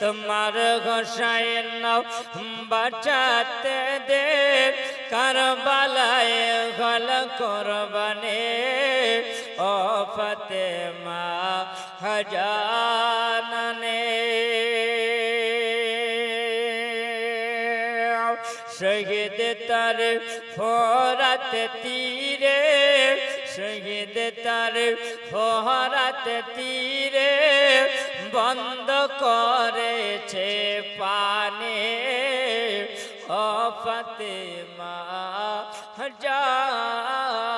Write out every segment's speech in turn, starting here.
তোমার গোসাইন বাঁচাতে দে কারবালায় গল কোরবানি ও ফাতেমা জাননে শহীদ তার ফোরাত তীরে শহীদ তার ফোরাত তীরে বন্ধ করেছে পানে ও ফাতেমা জাননে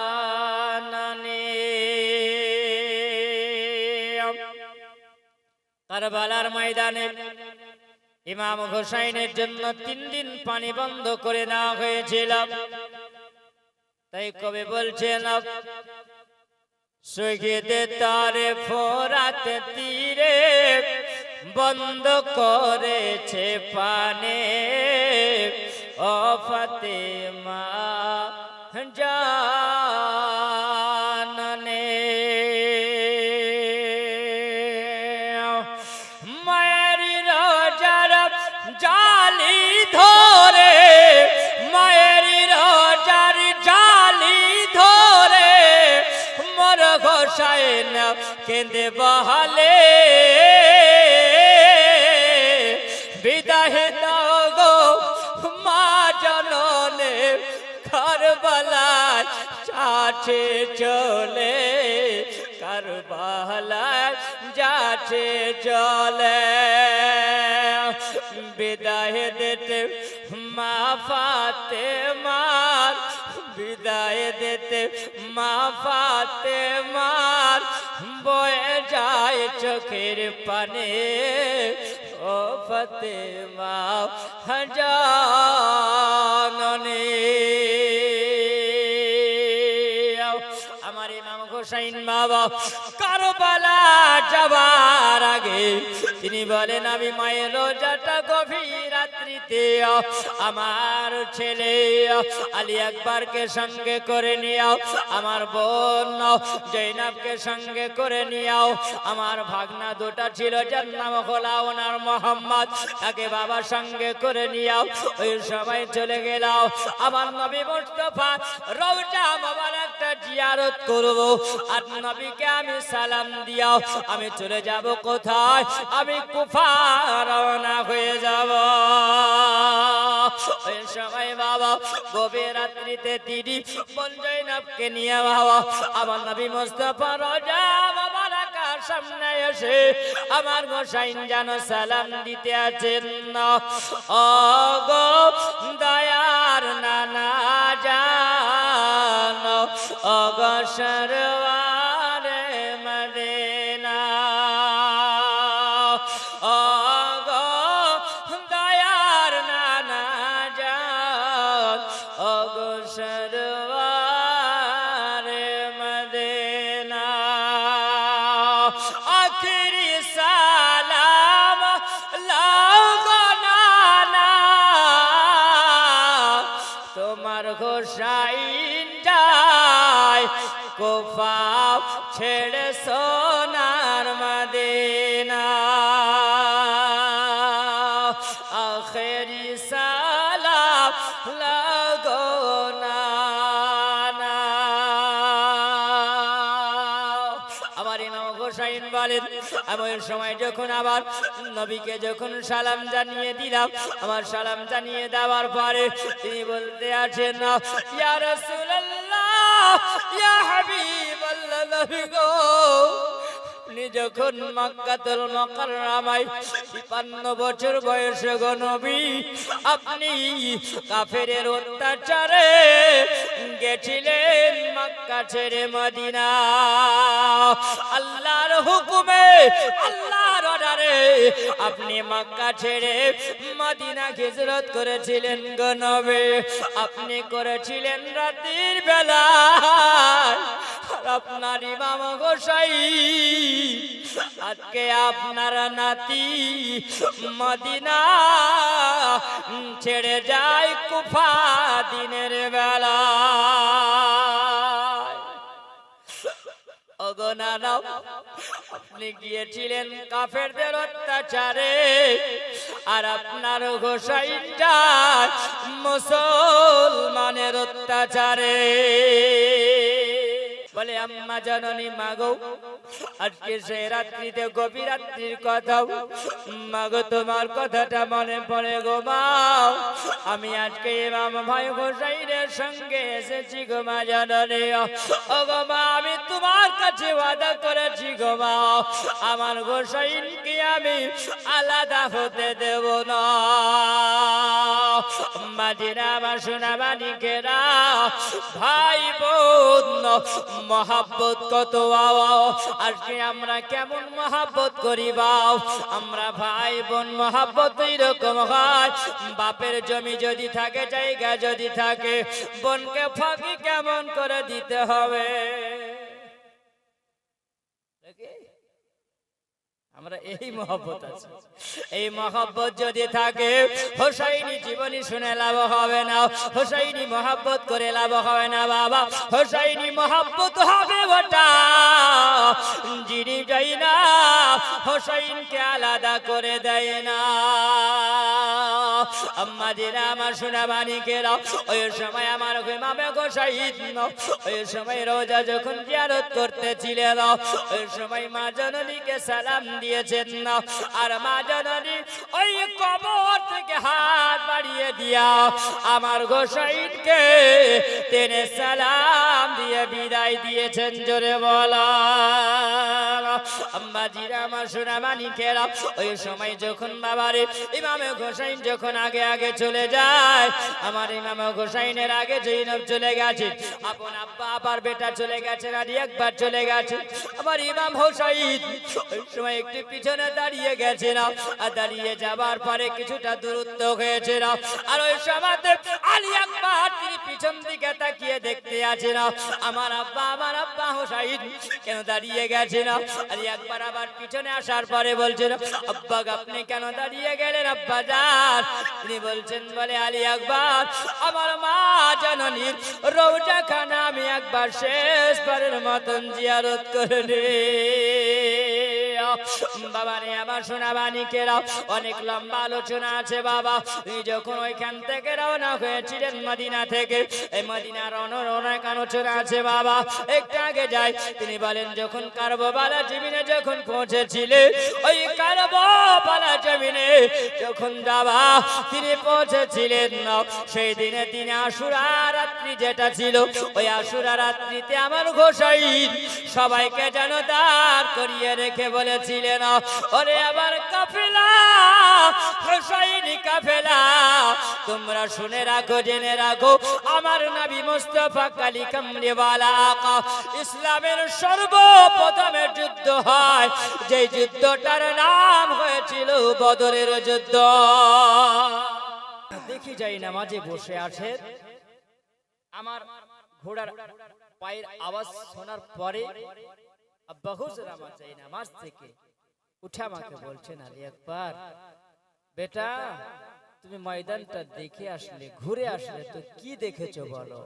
কারবালার ময়দানে ইমাম হোসাইনের জন্য 3 দিন পানি বন্ধ করে দেওয়া হয়েছিল। তাই কবি বলছেন শহীদ তার ফোরাত তীরে বন্ধ করেছে পানে ও ফাতেমা জাননে মায়ের রোজার জালি ধরে মায়ের রোজার জালি ধরে মোর গোসাইন কেঁদে বহালে বিদায় দাও গো মা জননে কারবালায় যাচ্ছে চলে কারবালায় যাচ্ছে চলে বিদায় দিতে মা ফাতেমার বিদায় দিতে মা ফাতেমার বয়ে যায় চোখের পানে ও ফাতেমা জাননে আমার ইমাম হোসাইন বাবা কারবালা যাবার আগে তিনি বলেন আমি মায়ের রোজাটা গভীর রাত্রিতে আমার ছেলে আলী আকবরকে সঙ্গে করে নিও আমার বোন জৈনবকে সঙ্গে করে নিও আমার ভাগনা দুটা ছিল যার নাম হলো ওনার মোহাম্মদ তাকে বাবার সঙ্গে করে নিও ওই সময় চলে গেল আমার নবী মুস্তাফা রওজা মোবারকটা জিয়ারত করব আর নবীকে আমি সালাম দিও আমি চলে যাব কোথায় আমি কুফা রওনা হয়ে যাব ওই সময় বাবা গভীর রাত্রিতে তিনি বোন জৈনবকে নিয়ে বাবা আমার নবী মুস্তাফা রওজা মোবারকের সামনে এসে আমার গোসাইন যেন সালাম দিতে আছেন ও গো দয়ার নানা জান ও গো সরওয়ারে মদিনা ও গো দয়ার নানা জান ও গো সরওয়ারে মদিনা আখিরি সালাম লাও গো নানা তোমার গোসাইন যায় কুফা ছেড়ে সোনার মদিনা আখেরি সালাম লাগো নানা আমার ইমাম হোসাইন বলেন আমি ওই সময় যখন আবার নবীকে যখন সালাম জানিয়ে দিলাম আমার সালাম জানিয়ে দেওয়ার পরে তিনি বলতে আছেন ইয়া রাসূলুল্লাহ ইয়া হাবিবাল্লাহ নবী গো আপনি যখন মক্কাতুল মুকাররমায় 53 বছর বয়সে গো নবী আপনি কাফেরের অত্যাচারে গেছিলেন মক্কা ছেড়ে মদিনা আল্লাহর হুকুমে আল্লাহর অর্ডারে আপনি মক্কা ছেড়ে মদিনা হিজরত করেছিলেন গো নবী আপনি করেছিলেন রাতের বেলা আর আপনার ইমাম গোসাইন আজকে আপনার নাতি মদিনা ছেড়ে যায় কুফা দিনের বেলা আপনি গিয়েছিলেন কাফেরদের অত্যাচারে, আর আপনার গোসাইন যায় মুসলমানের অত্যাচারে। বলে আম্মা জননী মাগো, আজকে সেই রাত্রিতে গভীর রাত্রির কথা মাগো, তোমার কথাটা মনে পড়ে গো মা। আমি আজকে ইমাম ভাই হোসাইনের সঙ্গে এসেছি গো মা জননী। ও গো মা, আমি তোমার কাছে ওয়াদা করেছি গো মা, আমার হোসাইনকে আমি আলাদা হতে দেব না। মাদিনা আমার সোনা মানিকেরা, ভাই বোন মহাব্বত কত আজকে আমরা কেমন মহাব্বত করি বাও। আমরা ভাই বোন মহাব্বত এরকম হয়, বাপের জমি যদি থাকে, জায়গা যদি থাকে, বোনকে ফাঁকি কেমন করে দিতে হবে। আমরা এই মহব্বত আছে, এই মহব্বত যদি থাকে, হোসাইনি জীবনী শুনে লাভ হবে না, হোসাইনি মহব্বত করে লাভ হবে না বাবা। হোসাইনি মহব্বত হবে ওটা যিনি যাই না হোসাইনকে আলাদা করে দেয় না। আম্মাজিরা আমার সোনা মানিকেরা, ওই সময় আমার ইমামে গোসাইন ওই সময় রোজা যখন জিয়ারত করতেছিলেন, ওই সময় মা জননীকে সালাম দিয়েছেন না, আর মা জননী ওই কবর থেকে হাত বাড়িয়ে দিয়া আমার গোসাইনকে টেনে সালাম দিয়ে বিদায় দিয়েছেন। জোরে বলা আম্মাজিরা আমার সোনা মানিকেরা, ওই সময় যখন বাবারে ইমামে গোসাইন যখন আগে আগে চলে যায়, আমার ইমাম হোসাইনের আগে জৈনব চলে গেছে, আপন আব্বা আবার বেটা চলে গেছে, আলী আকবর চলে গেছে, আমার ইমাম হোসাইন ওই সময় একটু পিছনে দাঁড়িয়ে গেছে না, আর দাঁড়িয়ে যাবার পরে কিছুটা দূরত্ব হয়েছে না, আর ওই সময় আলী আকবর তিনি পিছন দিকে তাকিয়ে দেখতে আছে না, আমার আব্বা হোসাইন কেন দাঁড়িয়ে গেছে না। আলী আকবর আবার পিছনে আসার পরে বলছেন, আব্বা আপনি কেন দাঁড়িয়ে গেলেন আব্বা যান? তিনি বলছেন, বলে আলী আকবর আমার মা জননীর রওজাখানা আমি একবার শেষবারের মতন জিয়ারত করে নে। বাবারে আমার সোনা মানিকেরা, অনেক লম্বা আলোচনা আছে বাবা। তুমি যখন ওইখান থেকে রওনা হয়েছিলেন মদিনা থেকে, এই মদিনার অনেক আলোচনা আছে বাবা। একটু আগে যাই, তিনি বলেন যখন কারবালা জমিনে যখন পৌঁছেছিলেন, ওই কারবালা জমিনে যখন বাবা তিনি পৌঁছেছিলেন, সেই দিনে তিনি আশুরা রাত্রি যেটা ছিল, ওই আশুরা রাত্রিতে আমার গোসাইন সবাইকে যেন দাঁড় করিয়ে রেখে বলেছিলেন, ওরে আবার কাফেলা হোসাইনি কাফেলা, তোমরা শুনে রাখো, জেনে রাখো, আমার নবী মুস্তাফা কালী কামলিওয়ালা আকা ইসলামের সর্বপ্রথমের যুদ্ধ হয়, যে যুদ্ধটার নাম হয়েছিল বদরের যুদ্ধ। দেখি যাই নামাজে বসে আছে, আমার ঘোড়ার পায়ের আওয়াজ শোনার পরে আব্বা হুজুর আমার চাই নামাজ থেকে উঠে আমাকে বলছেন, আলী আকবর বেটা তুমি ময়দানটা দেখে আসলে, ঘুরে আসলে, তো কি দেখেছো বলো?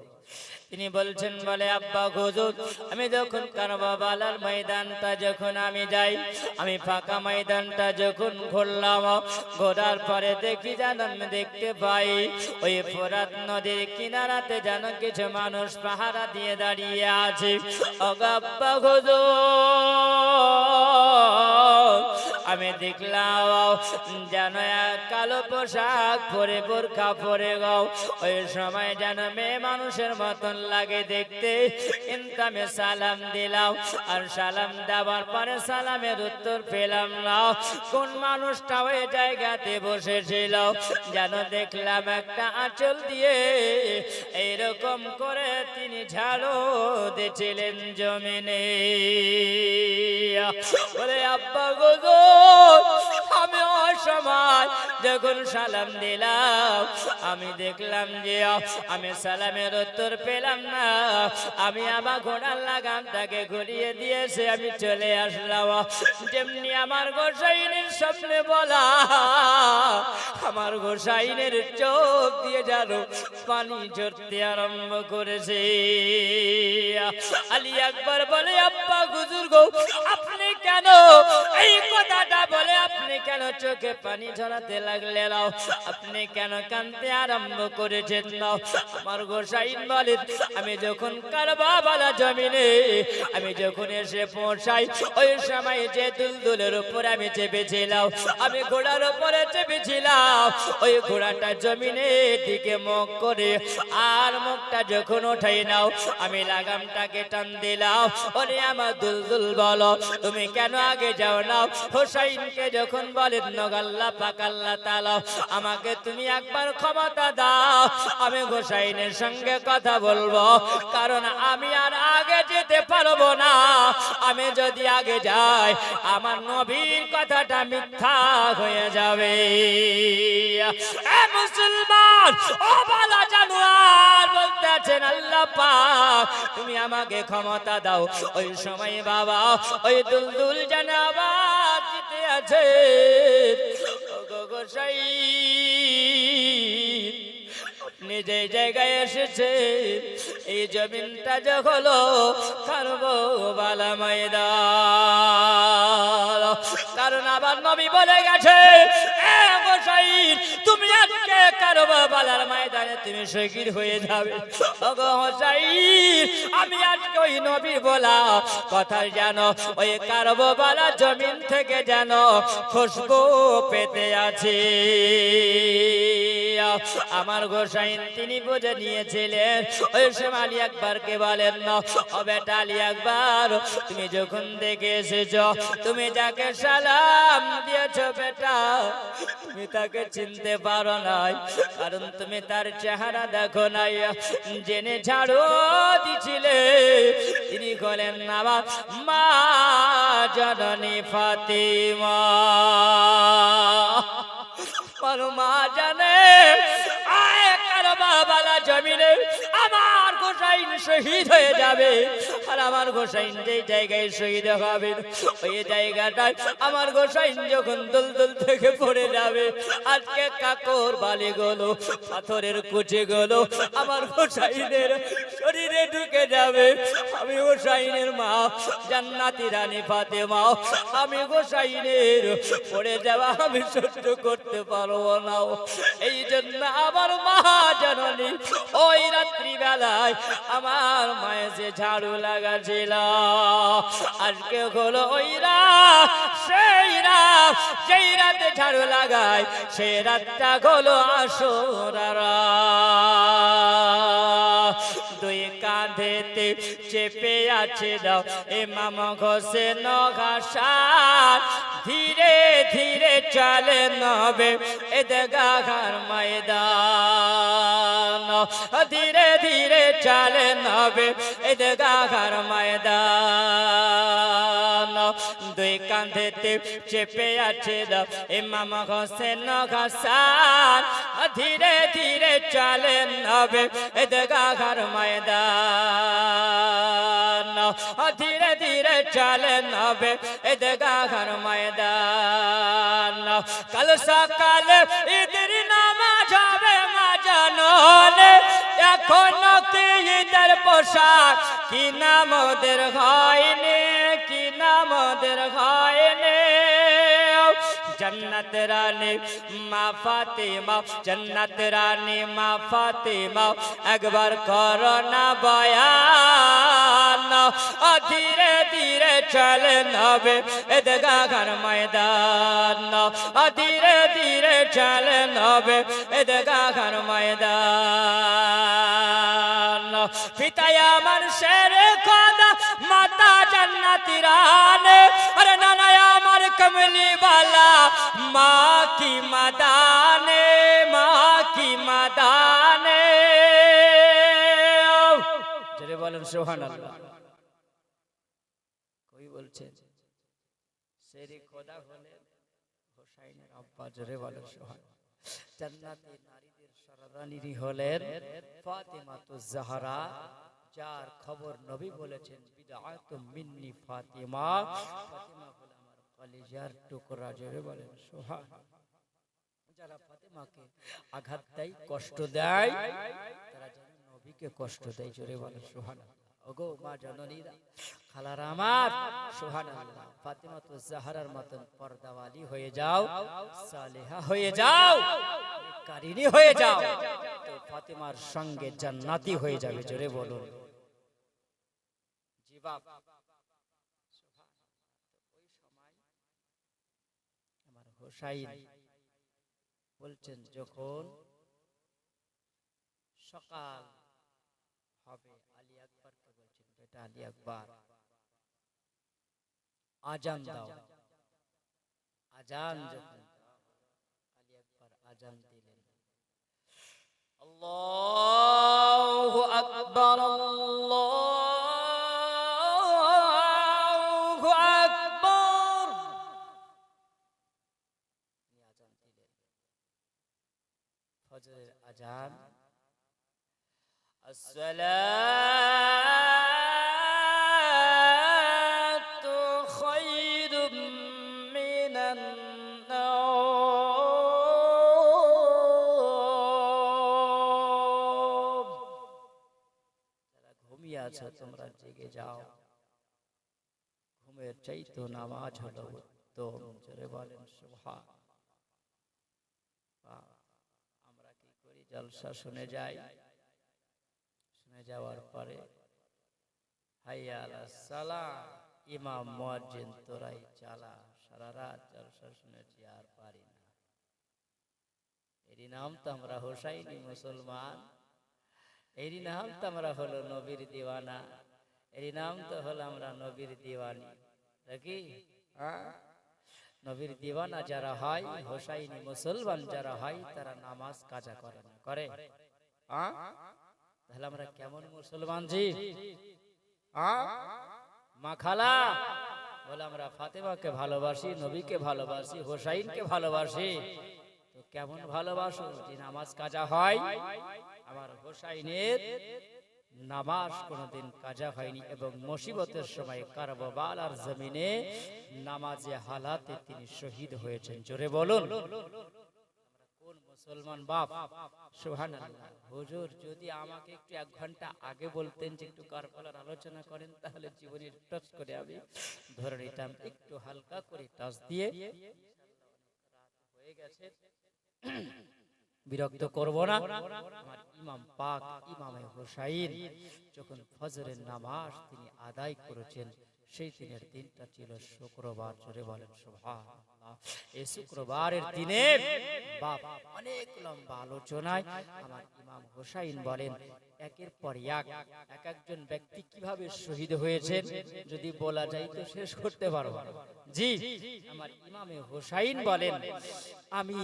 তিনি বলছেন, বলে আব্বা হুজুর আমি যখন কারবালার ময়দানটা যখন আমি যাই, আমি ফাঁকা ময়দানটা যখন ঘুরলাম, ঘোরার পরে দেখি যেন দেখতে পাই ওই ফোরাত নদীর কিনারাতে যেন কিছু মানুষ পাহারা দিয়ে দাঁড়িয়ে আছে। আব্বা হুজুর আমি দেখলাম যেন কালো পোশাক পরে, বোরখা পরে গাও, ওই সময় যেন মেয়ে মানুষের মতন লাগে দেখতে, কিন্তু আমি সালাম দিলাম, আর সালাম দেওয়ার পরে সালামের উত্তর পেলাম না। কোন মানুষটা ওই জায়গাতে বসেছিল যেন দেখলাম একটা আঁচল দিয়ে এইরকম করে তিনি ঝাড়ু দিয়েছিলেন জমিনে। বলে আব্বা গো আমি ওই সময় যখন সালাম দিলাম, আমি দেখলাম যে আমি সালামের উত্তর পেলাম না, আমি আমার ঘোড়ার লাগামটাকে ঘুরিয়ে দিয়েছে, আমি চলে আসলাম। যেমনি আমার গোসাইনের সামনে বলা, আমার গোসাইনের চোখ দিয়ে যেন পানি ঝরতে আরম্ভ করেছে। আলী আকবর বলে, আব্বা হুজুর গো আপনি কেন এই কথাটা বলে আপনি কেন চোখে পানি ঝরাতে লাগলেন? আপনি কেন কাঁদতে আরম্ভ করেছেন? আমার গোসাইন বলেন, আমি যখন কারবালা জমিনে আমি যখন এসে পৌঁছাই, ওই সময় যে দুলদুলের উপর আমি চেপেছিলাম, আমি ঘোড়ার উপরে চেপেছিলাম, ওই ঘোড়াটা জমিনের দিকে মুখ করে, আর মুখটা যখন উঠাই নাও আমি লাগামটাকে টান দিলাম। ওরে আমার দুলদুল বলো, তুমি কেন আগে যাও না? হোসাইনকে যখন বলেন, নগাল্লা পাকাল্লা তালা, আমাকে তুমি একবার ক্ষমতা দাও, আমি হোসাইনের সঙ্গে কথা বলবো, কারণ আমি আর আগে যেতে পারবো না। আমি যদি আগে যাই আমার নবীর কথাটা মিথ্যা হয়ে যাবে। এ মুসলমান, ও বালা জানোয়ার, বলতে আছেন আল্লাহ পাক তুমি আমাকে ক্ষমতা দাও। ওই সময় বাবা ওই দুলদুল যেন আবার দিতে আছে, নিজে জায়গায় এসেছে, এই জমিনটা যে হলো কারবালা ময়দান। কারণ আবার নবী বলে গেছে, এ হোসাইন তুমি আজকে কারবালার ময়দানে তুমি শহীদ হয়ে যাবে। ওগো হোসাইন, আমি আজকে ওই নবী বলা কথা জানো, ওই কারবালা জমিন থেকে যেন খুশবু পেতে আছে। আমার গোসাইন তিনি বুঝে নিয়েছিলেন। ওই সময় আলী আকবরকে বলেন, না ও বেটা আলী আকবর, তুমি যখন দেখে এসেছ, তুমি যাকে সালাম দিয়েছ বেটা, তুমি তাকে চিনতে পারো নাই, কারণ তুমি তার চেহারা দেখো নাই। জেনে ঝাড়ু দিছিলে, তিনি বলেন আমার মা জননী ফাতিমা। মা জানে কারবালা জমিনে আমার গোসাইন শহীদ হয়ে যাবে, আর আমার গোসাইন যে জায়গায় শহীদ হবে ওই জায়গাটায় আমার গোসাইন যখন দুলদুল থেকে পড়ে যাবে, আজকে কাকর বালি গুলো পাথরের কুচি গুলো আমার গোসাইনের শরীরে ঢুকে যাবে। আমি গোসাইনের মা জান্নাতি রানী ফাতেমা, আমি গোসাইনের পড়ে যাওয়া আমি সহ্য করতে পারবো না। এই জন্য আমার মা জননী ওই রাত্রি বেলায় আমার মায়ে যে ঝাড়ু লাগাছিল, আজকে হলো ওই রাত, সেই রাত যেই রাতে ঝাড়ু লাগায়, সেই রাতটা হলো আসরের রাত। দুই কাঁধেতে চেপে আছে দাও ইমাম হোসেন ঘাসার, ধীরে ধীরে চলে নবে ঈদগাহর ময়দান, ধীরে ধীরে চলে নবে ঈদগাহর ময়দান। দুই কাঁধেতে চেপে আছে দাও ইমাম হোসেন ঘাসার, ধীরে ধীরে চলে নবে ঈদগাহর ময়দান, ধীরে ধীরে চলে নবে ঈদগাহর ময়দান। কাল সকালে ঈদের নামাজ হবে মা জানলে, এখন কি ঈদের পোশাক কি নাম ওদের হয়নি, কি নাম ওদের হয়নি। जन्नत रानी माँ फातिमा, जन्नत रानी माँ फातिमा, अकबर करो ना बयान, धीरे धीरे चले नबे ঈদগাহর ময়দান, धीरे धीरे चले नबे ঈদগাহর ময়দান। পিতায় আমার শেরে খোদা মাতা জান্নাতি রানী, আরে নানা আমার কমলি वाला माँ की मदाने, माँ की मदाने। जरे बोलें सुभान अल्लाह। कोई बोलছে শেরে খোদা হলেন হোসাইনের আব্বা, জোরে বলেন সুবহান। জান্নাতি নারীদের সরদারনী হলেন ফাতিমাতুজ জাহরা, যার খবর নবী বলেছেন বিদআতুম মিন্নি ফাতিমা, ফাতিমা হলো আমার কলিজার টুকরা, জোরে বলেন সুবহান। যারা ফাতিমাকে আঘাত দেয়, কষ্ট দেয়, তারা যেন নবীকে কষ্ট দেয়, জোরে বলেন সুবহান। ওগো মা জননীরা, খালারা আমার, সুবহানাল্লাহ, ফাতিমাতুজ জাহরার মতন পর্দাওয়ালি হয়ে যাও, সালেহা হয়ে যাও, কারিনী হয়ে যাও, তো ফাতিমার সঙ্গে জান্নাতি হয়ে যাবে। জোরে বলুন জি বাপ। ওই সময় আমার হোসাইন বলছেন, যখন সকাল হবে, আলী আকবরকে বলছেন, বেটা আলী আকবর, আজান দাও। আজান যখন আলী আকবর আজান দিলেন, আল্লাহু আকবার, আল্লাহু আকবার, আজান দিলেন, ফজরের আজান। আসসালাতু খায়রুম মিনান নাওম। যারা ঘুমিয়ে আছো তোমরা জেগে যাও, ঘুমের চাইতে নামাজ হলো উত্তম। জোরে বলেন সুবহানাল্লাহ। আমরা কি করি, জলসা শুনে যাই, শুনে যাওয়ার পরে হাইয়া আলাস সালাহ, ইমাম মুয়াজ্জিন তোরাই চালা, সারা রাত জলসা শুনেছি আর পারি না। এরই নাম তো আমরা হোসাইনি মুসলমান, এরই নাম তো আমরা হলো নবীর দিওয়ানা, এরই নাম তো হলো আমরা নবীর দিওয়ানি। নাকি নবীর দিওয়ানা যারা হয়, হোসাইনি মুসলমান যারা হয়, তারা নামাজ কাজা করে না, করে? তাহলে আমরা কেমন মুসলমান জি? মা খালা বলে আমরা ফাতেমাকে ভালোবাসি, নবীকে ভালোবাসি, হোসাইনকে ভালোবাসি। তো কেমন ভালোবাসো যে নামাজ কাজা হয়? আমার হোসাইনের নামাজ কোনদিন কাজা হয়নি, এবং মুসিবতের সময় কারবালার জমিনে নামাজে হালাতে তিনি শহীদ হয়েছেন। জোরে বলুন কোন মুসলমান বাপ? সুবহানাল্লাহ। হুজুর যদি আমাকে একটু 1 ঘন্টা আগে বলতেন যে একটু কারবালার আলোচনা করেন, তাহলে জীবনের টাচ করে আমি ধরে নিতাম। একটু হালকা করে টাচ দিয়ে হয়ে গেছে, বিরক্ত করব না। আমার ইমাম পাক ইমামে হোসাইন যখন ফজরের নামাজ তিনি আদায় করেছেন, সেই দিনের দিনটা ছিল শুক্রবার। জোরে বলেন সুবহানাল্লাহ। এই শুক্রবারের দিনে বাপ অনেক লম্বা আলোচনায় আমার ইমাম হোসাইন বলেন, একের পর এক একজন ব্যক্তি কিভাবে শহীদ হয়েছেন যদি বলা যায় তো শেষ করতে পারবো না। জি, আমার ইমামে হোসাইন বলেন, আমি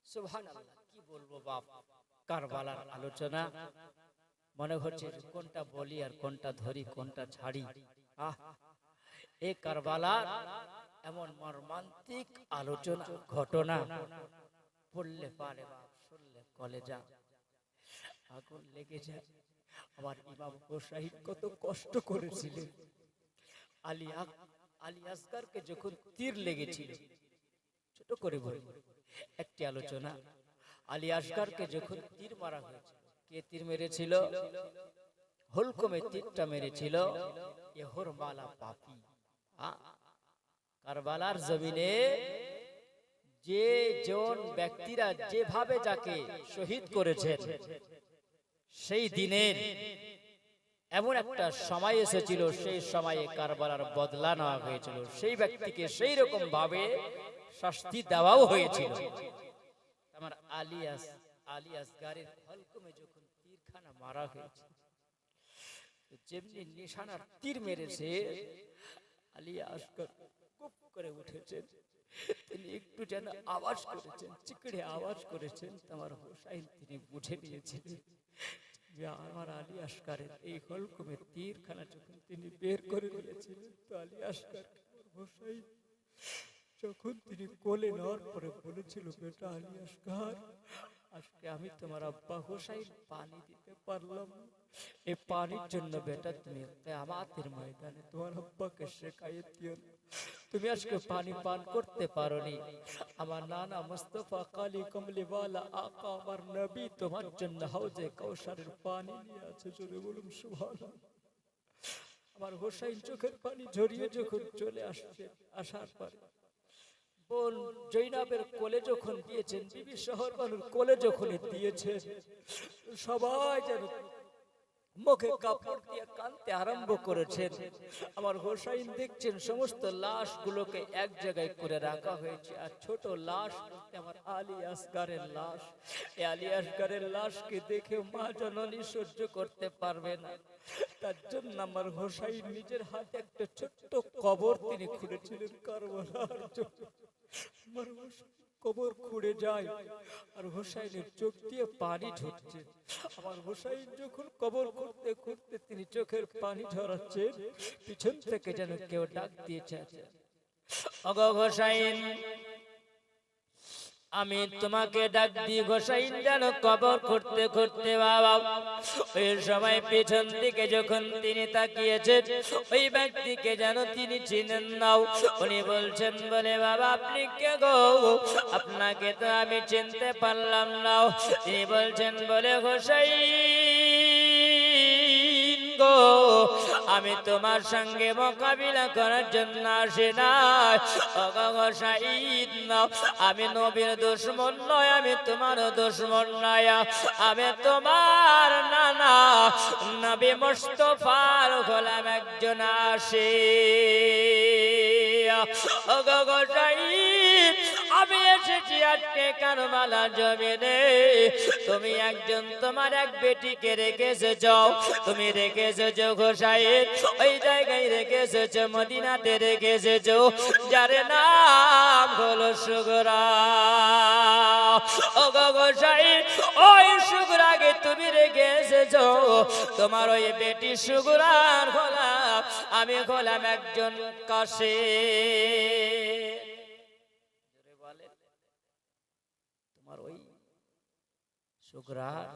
সুবহানাল্লাহ কি বলবো বাপ, কারবালার আলোচনা মনে হচ্ছে কোনটা বলি আর কোনটা ধরি, কোনটা ছাড়ি। এই কারবালার এমন মর্মান্তিক আলোচনা, ঘটনা পড়লে পারে বাপ, শুনলে কলেজা আগুন লেগে যায়। আমার ইমাম হোসাইন কত কষ্ট করেছিলেন। আলী আসগরকে যখন তীর লেগেছিল, ছোট করে বলি একটি আলোচনা, আলী আসগরকে যখন তীর মারা হয়েছিল, কে তীর মেরেছিল? হুলকুমে তীরটা মেরেছিল ইহরমালা পাপী। কারবালার জমিনে যে জন ব্যক্তিরা যেভাবে যাকে শহীদ করেছেন, সেই দিনের এমন একটা সময় এসেছিল, সেই সময়ে কারবালার বদলা নেওয়া হয়েছিল, সেই ব্যক্তিকে সেই রকম ভাবে শাস্তি দেওয়াও হয়েছিল। আমার আলী আসগরের হুলকুমে যখন তীরখানা মারা হয়েছে, যেমনি নিশানার তীর মেরেছে, আলী আসগর কুপ করে উঠেছেন, তিনি একটু যেন আওয়াজ করেছেন, চিকড়ে আওয়াজ করেছেন। আমার হোসাইন তিনি বুঝে নিয়েছিলেন যে আমার আলী আসগরের এই হুলকুমের তীরখানা যখন তিনি বের করে নিয়েছিলেন, তো আলী আসগর হোসাইন যখন তিনি কোলে নেওয়ার পরে বলেছিল, বেটা আলী আসগর, আজকে আমি তোমার আব্বা হোসাইন পানি দিতে পারলাম, এই পানির জন্য বেটা তুমি কিয়ামতের ময়দানে তোমার আব্বাকে শেকায়ত দিও না। তুমি আজকে পানি পান করতে পারোনি। আমার নানা মুস্তাফা কালী কমলিওয়ালা আকা আমার নবী তোমার জন্য হাউজে কাউসারের পানি নিয়ে আছে। জোরে বলুন সুবহানাল্লাহ। আমার হোসাইন চোখের পানি ঝরিয়ে যখন চলে আসছে, আসার পরে বোন জৈনাবের কোলে যখন দিয়েছেন, বিবি শহরবানুর কোলে যখন দিয়েছেন, সবাই যেন মুখে কাপড় দিয়ে কাঁদতে আরম্ভ করেছেন। আমার হোসাইন দেখছেন সমস্ত লাশগুলোকে এক জায়গায় করে রাখা হয়েছে, আর ছোট লাশ আমার আলী আসগারের লাশ। এই আলী আসগারের লাশকে দেখে মা জননী সহ্য করতে পারবে না, তার জন্য আমার হোসাইন নিজের হাতে একটা ছোট্ট কবর তিনি খুঁড়েছিলেন কারবালার জন্য। আমার কবর খুঁড়ে যায় আর হোসাইনের চোখ দিয়ে পানি ঝরছে। আমার হোসাইন যখন কবর খুঁড়তে খুঁড়তে তিনি চোখের পানি ঝরাচ্ছেন, পিছন থেকে যেন কেউ ডাক দিয়েছে, ওগো হোসাইন, আমি তোমাকে ডাক দিই হোসাইন। যেন কবর খুঁড়তে খুঁড়তে বাবা ওই সময় পিছন দিকে যখন তিনি তাকিয়েছেন, ওই ব্যক্তিকে যেন তিনি চিনেন নাও। উনি বলছেন বলে বাবা আপনি কে গো? আপনাকে তো আমি চিনতে পারলাম না। তিনি বলছেন বলে হোসাইন গো, আমি তোমার সঙ্গে মোকাবিলা করার জন্য আসি নাই। হোসাইন না, আমি নবীর দুশমন নয়, আমি তোমার দুশমন নয়, আমি তোমার নানা নবী মুস্তাফার গোলাম একজন আশিক। হোসাইন, আমি এসেছি আজকে কারবালা জমিনে। তুমি একজন তোমার এক বেটিকে রেখে এসেছো, তুমি রেখে এসেছো হোসাইন, ওই জায়গায় রেখে এসেছো, মদিনাতে রেখে এসেছো, যার নাম হলো সুগরা। ওগো হোসাইন, ওই সুগরাকে তুমি রেখে এসেছো, তোমার ওই বেটি সুগরার গোলাম আমি গোলাম একজন কাশের। তোমার ওই সুগরার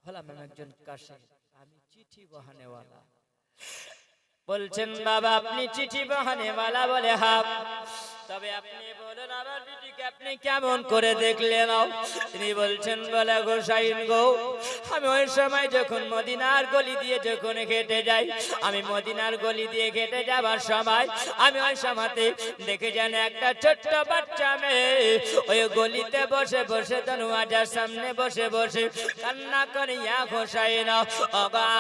গোলাম আমি একজন কাশের, আমি চিঠি বহানেওয়ালা। বলছেন বাবা আপনি চিঠি বহানেওয়ালা? বলে হ্যাঁ। তবে আপনি বলেন আমার বিটিকে আপনি কেমন করে দেখলেন? তিনি বলছেন বলে হোসাইন গো, আমি ওই সময় যখন মদিনার গলি দিয়ে যখন হেঁটে যাই, আমি মদিনার গলি দিয়ে হেঁটে যাবার সময় আমি ওই সময়তে দেখে যান একটা ছোট্ট বাচ্চা মেয়ে ওই গলিতে বসে বসে দরওয়াজার সামনে বসে বসে কান্না করিয়া হোসাইন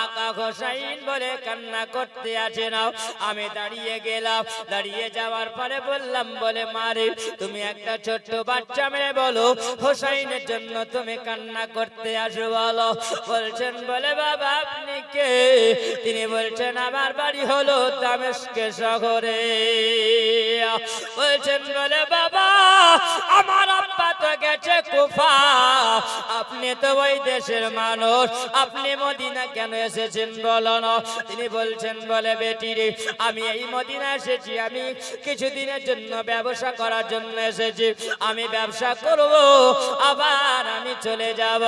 আকা হোসাইন বলে কান্না করতে আছে না। আমি দাঁড়িয়ে গেলাম, দাঁড়িয়ে যাওয়ার পরে বললাম বলে মারে তুমি একটা ছোট্ট বাচ্চা মেয়ে, বলো হোসাইনের জন্য তুমি কান্না করতে আসো বলো। বলছেন বলে বাবা আপনি কে? তিনি বলছেন আমার বাড়ি হলো দামেস্ক শহরে। বলছেন বলে বাবা আমার আব্বা তো গেছে কুফা, আপনি তো ওই দেশের মানুষ, আপনি মদিনা কেন এসেছেন বলো না? তিনি বলছেন বলে বেটি রে, আমি এই মদিনা এসেছি, আমি কিছুদিনের জন্য ব্যবসা করার জন্য এসেছি, আমি ব্যবসা করব আবার আমি চলে যাব,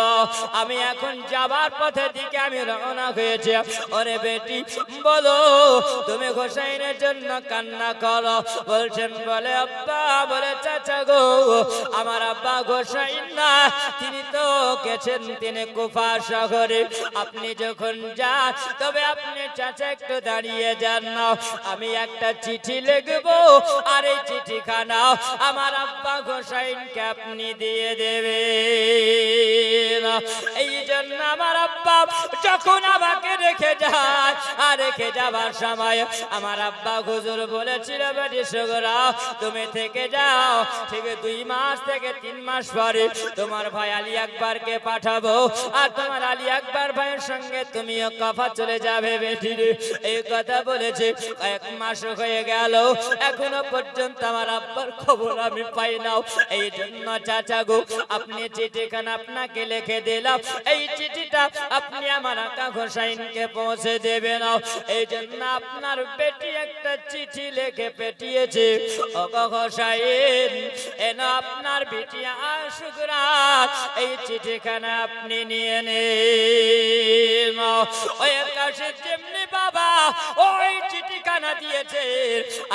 আমি এখন যাবার পথের দিকে আমি রওনা হয়েছি। ওরে বেটি বলো তুমি হোসাইনের জন্য কান্না করো। বলছেন বলে আব্বা, বলে চাচা গো আমার আব্বা হোসাইন না, তিনি তো গেছেন তিনি কুফা শহরে, আপনি যখন যান তবে আপনি চাচা একটু দাঁড়িয়ে যান না, আমি একটা চিঠি লিখবো, আর এই চিঠিখানা আমার আব্বা হোসাইনকে আপনি দিয়ে দেবেন। এই জন্য আমার আব্বা যখন আমাকে রেখে যায়, আর রেখে যাবার সময় আমার আব্বা হুজুর বলেছিল বেটি সুগরা তুমি থেকে যাও, ঠিক 2 মাস থেকে 3 মাস পরে তোমার ভাই আলী আকবরকে পাঠাবো, আর তোমার আলী আকবর ভাইয়ের সঙ্গে তুমিও কাফা চলে যাবে বেটি রে। এই কথা বলেছে, 1 মাস হয়ে গেল, এখনো পর্যন্ত আমার আব্বার খবর আমি পাই না। এই জন্য চাচা গো আপনি চিঠিখানা আপনাকে লিখে দিলাম, এই চিঠিটা আপনি আমার আকা হোসাইনকে পৌঁছে দেবেন। এই জন্য আপনার বেটি একটা চিঠি লিখে পাঠিয়েছে, ওগো হোসাইন এনো আপনার বেটি সুগরা, এই চিঠিখানা আপনি নিয়ে নিন। ওই কাশে যেমনি বাবা ওই চিঠিখানা দিয়েছে,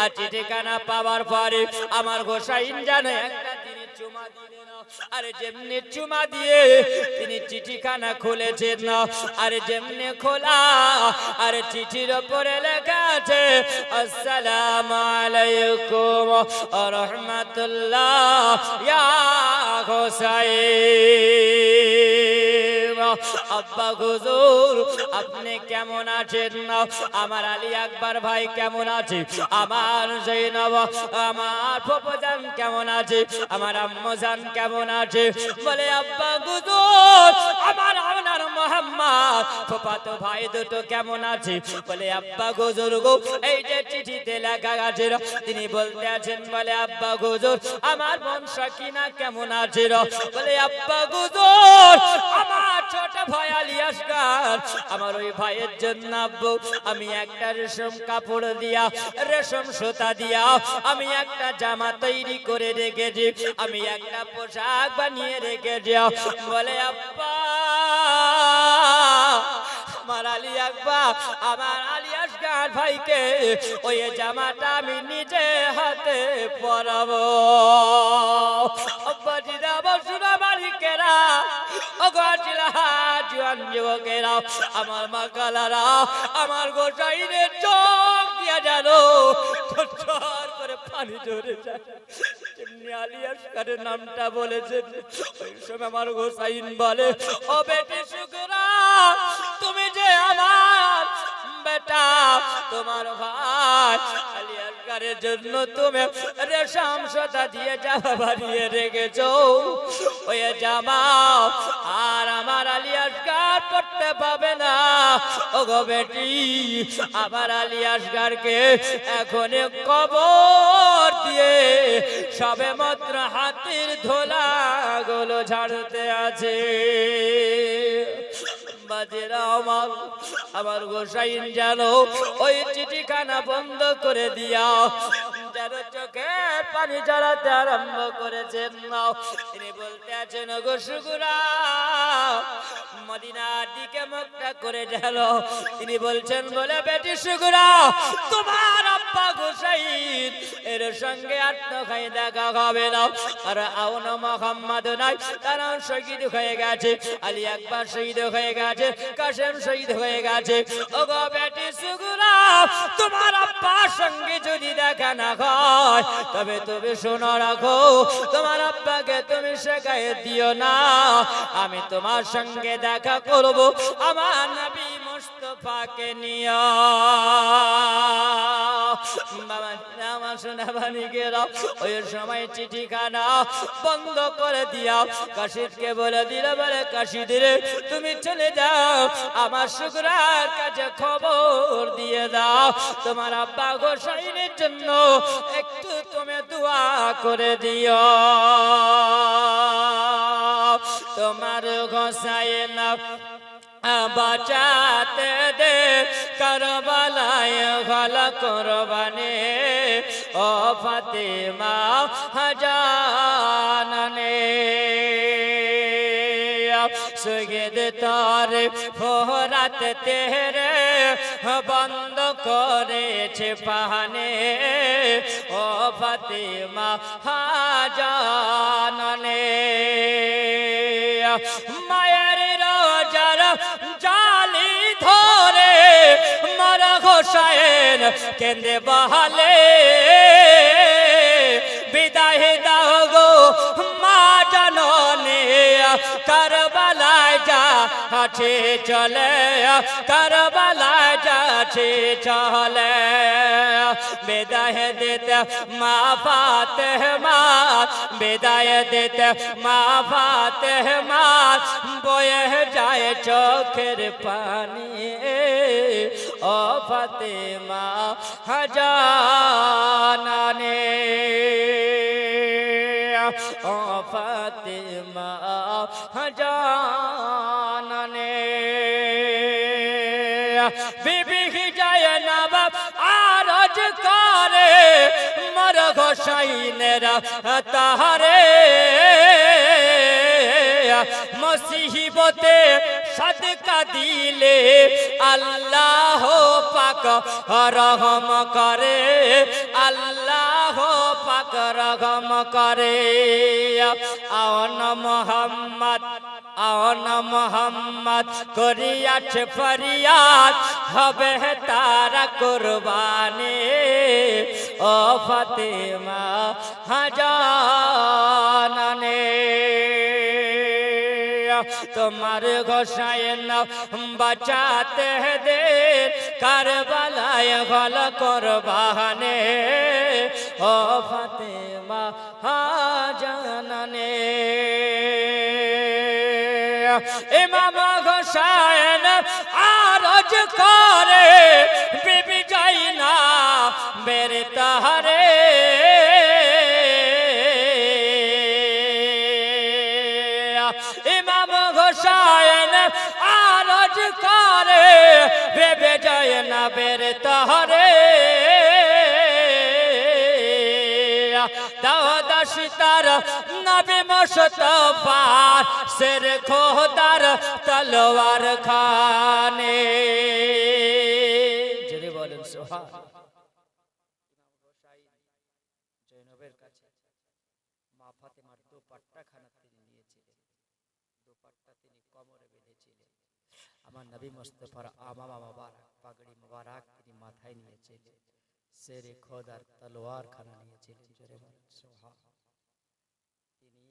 আর চিঠিখানা পাওয়ার পরে আমার গোসাইন জানে একটা তিনি চুমা দিলেন, আরে যেমনি চুমা দিয়ে তিনি চিঠিখানা খুলেছেন না, আরে যেমনি খোলা আর চিঠির উপরে লেখা আছে আসসালামু আলাইকুম ওয়া রাহমাতুল্লাহ ইয়া গোসাইন। আব্বা হুজুর আপনি কেমন আছেন? আমার আলী আকবর ভাই কেমন আছে? আমার জৈনব আমার ফুফুজান কেমন আছে? আমার আম্মুজান কেমন আছে? বলে আব্বা হুজুর আমার আপনার মোহাম্মদ ফুফাতো ভাই দুটো কেমন আছে? বলে আব্বা হুজুর গো এই যে চিঠিতে লেখা আছে তিনি বলতে আছেন, বলে আব্বা হুজুর আমার বোন সাকিনা কেমন আছে? বলে আব্বা হুজুর আমার ছোট ভাই আলী আসগর, আমার ওই ভাইয়ের জন্য আব্বু আমি একটা রেশম কাপড় দিয়া রেশম সুতা দিয়া আমি একটা জামা তৈরি করে রেখেছি, আমি একটা পোশাক বানিয়ে রেখেছি। বলে আব্বা আমার আলী আকবর আমার আলী আসগর ভাইকে ওই জামাটা আমি নিজে হাতে পরাবো। আব্বা জিদা বসুরা মালিকেরা যুবকেরা আমার মা কালারা আমার গোসাইনের চোখ দিয়া যেন করে পানি ঝরে যায়। যেমনি আলী আসগরের নামটা বলেছেন ওই সময় আমার গোসাইন বলে ও বেটি শুকরা তুমি যে আমার বেটা, তোমার ভাই আলী আসগরের জন্য তুমি রেশম সুতা দিয়ে জামা বানিয়ে রেখেছো, ওই জামা আর আমার আলী আসগর পড়তে পাবে না। ও গো বেটি আমার আলী আসগরকে এখন কবর দিয়ে সবে মাত্র হাতের ধোলা গুলো ঝাড়তে আছে। বাজেরা আমার আমার গোসাইন জানো ওই চিঠিখানা বন্ধ করে দিয়া যেন চোখের পানি ঝরাতে আরম্ভ করেছেন। তিনি বলতে আছেন গো শুকুরা মদিনার দিকে মুখটা করে গেল। তিনি বলছেন বলে বেটি শুকুরা তোমার আব্বা গোসাইন এর সঙ্গে আত্মখাই দেখা হবে না, আর আউন মোহাম্মদ নাই তারাও শহীদ হয়ে গেছে, আলী আকবর শহীদ হয়ে গেছে, কাসেম শহীদ হয়ে গেছে। ও গো বেটি শুকুরা তোমার আব্বার সঙ্গে যদি দেখা না হয় তবে তুমি শোনো রাখো তোমার আব্বাকে তুমি শেখায় দিও না, আমি তোমার সঙ্গে দেখা করব আমার নবী মুস্তাফাকে নিয়ে। আমার সোনা বানিকেরা ওই সময় চিঠিখানা বন্ধ করে দিয়া কাশিদকে বলে দিল, বলে কাশিদ রে তুমি চলে যাও আমার শুকরার কাছে খবর দিয়ে দাও তোমার আব্বা গোসাইনের জন্য একটু তুমি দোয়া করে দিও। তোমার গোসাইন বাঁচাতে দে কারবালায় গলা কুরবানি ও ফাতেমা জাননে সুগেদ তার ফোরাত তেরে বন্ধ করেছে পাহানে ও ফাতেমা জাননে মায়ের রোজার জালি ধরে মারা গোসাইন কেঁদে বহালে বিদায় দাও গো মা জাননে কারবালায় যাচ্ছে চলে কারবালায় যাচ্ছে চলে বিদায় দিতে মা ফাতেমা বিদায় দিতে মা ফাতেমা বয়ে যায় চোখের পানি ও ফাতেমা জাননে ও ফাতেমা জাননে বিবি যায় না বাপ আরজ করে মর গোসাইনেরা তাহারে মুসিবতে সদকা দিলে আল্লাহ পাক রহম করে, আল্লাহ পাক রহম করে। আওন মোহাম্মদ, আওন মোহাম্মদ করিয়াছে ফরিয়াদ, হবে তারা কুরবানি। ও ফাতেমা জানানে, তোমার গোসাইন বাঁচাতে দে, কারবালায় হল কুরবানি। ও ফাতেমা জানানে, ইমাম হোসেন আরজ করে বিবি যায়নাবের তাহারে। ইমাম হোসেন আরজ করে বিবি যায়নাবের তাহারে। দাওদাশিতার নবী মুস্তাফার শের খোদার তলোয়ার খানে। যদি বলেন সুবহান। জয়নবের কাছে মা ফাতেমার দোপাট্টা খানা তিনি নিয়েছিলেন, দোপাট্টা তিনি কোমরে বেঁধেছিলেন। আমার নবী মুস্তাফার আমামা মুবারক, পাগড়ি মুবারক তিনি মাথায় নিয়েছিলেন, শের খোদার তলোয়ার খানা নিয়েছিলেন। জোরে বলেন সুবহান। তিনি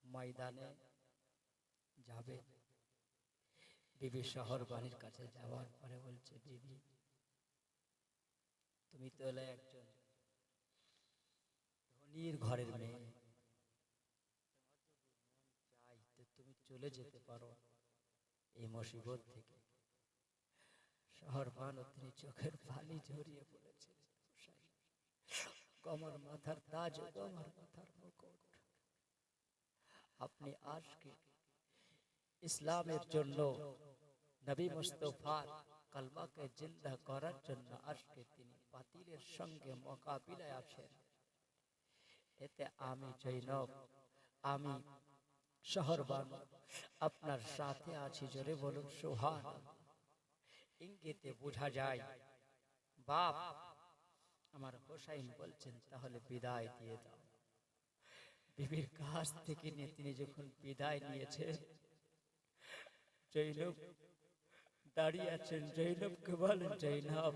ময়দানে যাবে, বিবি শহরবাড়ির কাছে যাওয়ার পরে বলছে, বিবি তুমি তো হলে একজন ধনীর ঘরের মেয়ে, চাই তো তুমি চলে যেতে পারো এই মুসিবত থেকে। শহরবানও তিনি চোখের পানি ঝরিয়ে বলেছেন, আমার মাথার তাজ, আমার মাথার মুকুট, আপনি আজকে ইসলামের জন্য নবী মুস্তাফার কালমাকে জিন্দা করার জন্য আজকে তিনি বাতিলের সঙ্গে মোকাবিলায় আছেন। এতে আমি জৈনব, আমি শহরবানু আপনার সাথে আছি। জোরে বলুন সুবহান। ইঙ্গিতে বোঝা যায় বাপ আমার হোসাইন বলছেন তাহলে বিদায় দিয়ে দাও। বিবির কাছ থেকে নিয়ে তিনি যখন বিদায় নিয়েছে, জৈনব দাঁড়িয়ে আছেন। জৈনবকে বলেন, জৈনব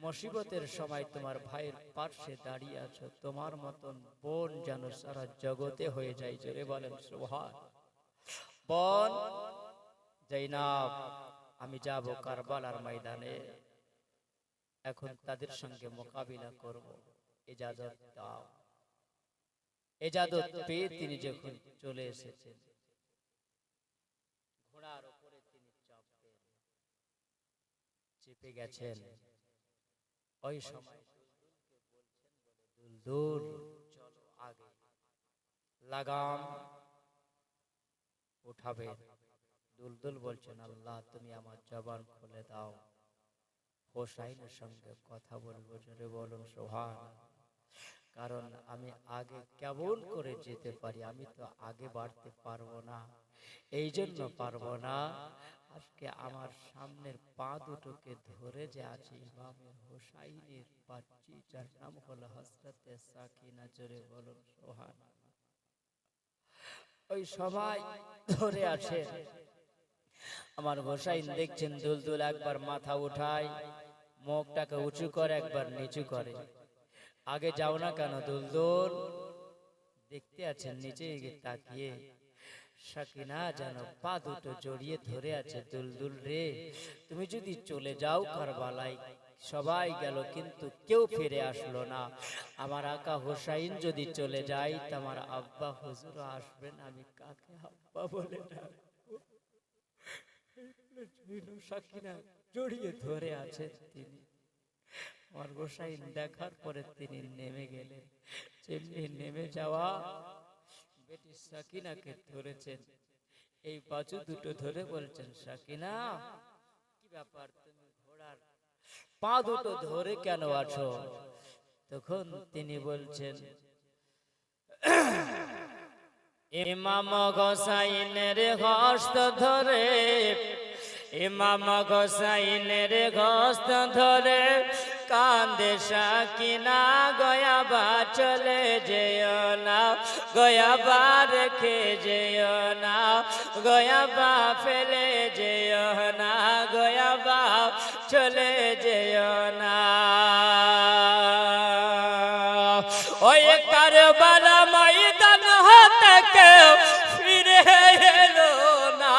মুসিবতের সময় তোমার ভাইয়ের পাশে দাঁড়িয়ে আছো, তোমার মতন বোন যেন সারা জগতে হয়ে যায়। জোরে বলেন সুবহান। বোন জৈনব, আমি যাব কারবালার ময়দানে, এখন তাদের সঙ্গে মোকাবিলা করব, ইজাজত দাও। ইজাজত পেয়ে তিনি যখন চলে এসেছেন, ঘোড়ার উপরে তিনি চেপে গেছেন। ওই সময় দুলদুল চলো আগে, লাগাম উঠাবে। দুলদুল বলছেন, আল্লাহ তুমি আমার জবান খুলে দাও, হোসাইনের সঙ্গে কথা বলবো। জোরে বলুন সুবহান। কারণ আমি আগে কেমন করে যেতে পারি, আমি তো আগে বাড়তে পারবো না, এই জন্য পারবো না। আজকে আমার সামনের পা দুটোকে ধরে যে আছে ইমামে হোসাইনের বাচ্চি, যার নাম হলো হযরতে সাকিনা। জোরে বলুন সুবহান। ওই সবাই ধরে আছে। আমার হোসাইন দেখছেন দুলদুল একবার মাথা উঠায়, মুখটাকে উঁচু করে, একবার নিচু করে। আগে যাও না কেন দুলদুল? দেখতে আছেন নিচে তাকিয়ে সাকিনা যেন পা দুটো জড়িয়ে ধরে আছে। দুলদুল রে, তুমি যদি চলে যাও কারবালায়, সবাই গেল কিন্তু কেউ ফিরে আসলো না। আমার আকা হোসাইন যদি চলে যায়, তো আমার আব্বা হুজুর আসবেন, আমি কাকে আব্বা বলে ডাকবো? সাকিনা জড়িয়ে ধরে আছে তিনি। আমার হোসাইন দেখার পরে তিনি নেমে গেলেন। যেমনি নেমে যাওয়া, বেটি সাকিনাকে ধরেছেন, এই বাজু দুটো ধরে বলছেন, সাকিনা কি ব্যাপার, তুমি ঘোড়ার পা দুটো ধরে কেন আছো? তখন তিনি বলছেন, ইমাম গোসাইনের হস্ত ধরে, ইমাম গোসাইনের হস্ত ধরে কান্দে সাকিনা, গয়াবা চলে যেও না, গয়াবা রেখে যেও না, গয়াবা ফেলে যেও না, গয়াবা চলে যেও না। ওই কারবালা ময়দান হতে কেউ ফিরে এলো না,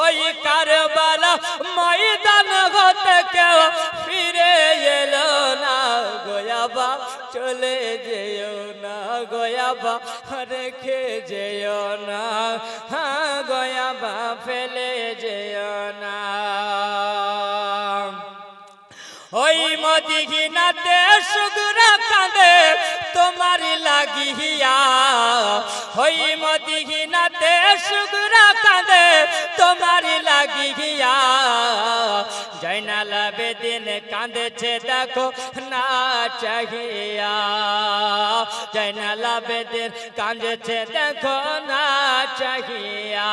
ওই কারবালা ময়দান হতে কেউ ফিরে এলো না, গয়াবা চলে যেও না, গয়াবা রেখে যেও না, হ্যাঁ গয়াবা ফেলে যেও না। ওই মদিনাতে সুগরা কাঁদে তোমার লাগিয়া, ওই মদিনাতে সুগরা কাঁদে তোমার লাগিয়া, জয়নাল আবেদিন কাঁদেছে দেখো না চাহিয়া, জয়নাল আবেদিন কাঁদেছে দেখো না চাহিয়া।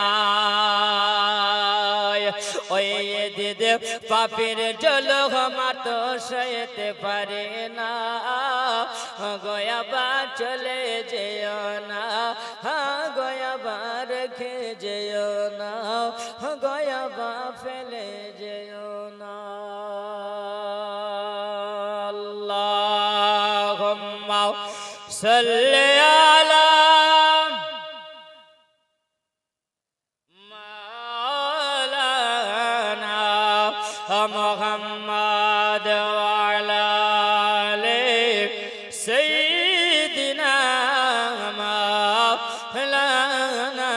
ওই দিদি পাপের জলহমা তো সইতে পারে না, গয়াবা চলে যেও না, গয়াবা রেখে যেও না, গয়াবা ফেলে যেও না। আল্লাহুম্মা সাল্লি আলা محمد وعلى آل سيدنا مولانا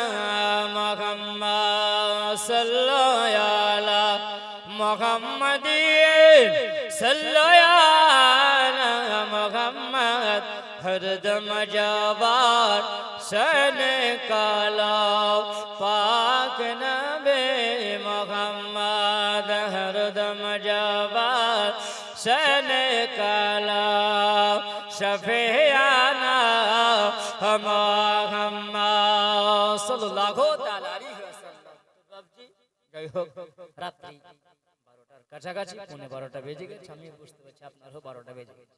محمد صلى على محمد صلى على محمد हरदम जवार सन काला पाक नबे मोहम्मद, हरदम जवार सन काला शफियाना मोहम्मद सल्लल्लाहु ताला अलैहि वसल्लम। বাবজি যাই হোক রাত্রি 12টার কাছাকাছি, 12:15 বেজে গেছে, আমি বুঝতে পারছি আপনারও 12টা বেজে গেছে।